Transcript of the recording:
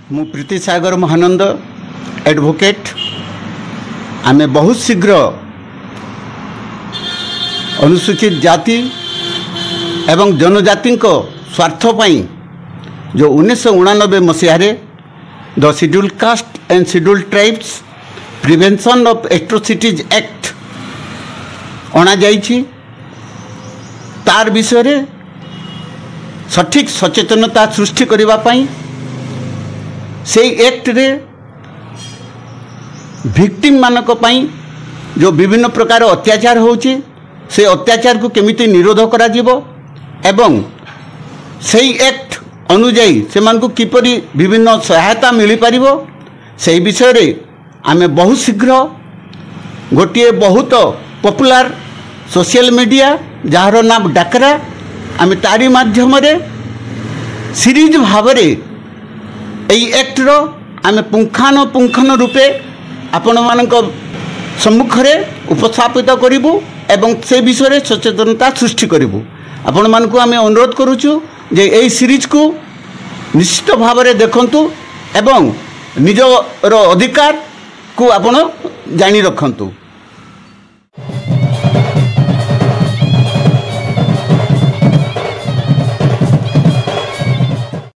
मु प्रीति सागर महानंद एडवोकेट आमे बहुत शीघ्र अनुसूचित जाति एवं जनजाति स्वार्थ पाई जो 1989 मसीह the schedule caste and schedule tribes prevention of atrocities act अणा जाइछि तार विषय सठिक सचेतनता सृष्टि करबा पाई से एक्ट रे विक्टिम मानक पाई जो विभिन्न प्रकार अत्याचार होछि से अत्याचार को केमिति निरोध करा जीवो एवं सेही एक्ट अनुजाई से मानकु किपरि विभिन्न सहायता मिली पारिबो सेही विषय रे आमे बहुत शीघ्र गोटे बहुत पॉपुलर सोशल मीडिया जार नाम डाकरा आमे तारी माध्यम रे सीरीज भाव यही एक्ट रो आमे पुंखानुपुंखन रूपे आपण मानक सम्मुख रे उपस्थापित करिबु एवं से विषय रे सचेतनता सृष्टि करिबु। आपण मानकु आमे अनुरोध करूछु जे एही सीरीज को निश्चित भाव रे देखंतु एवं निजर अधिकार को आपण जानि रखंतु।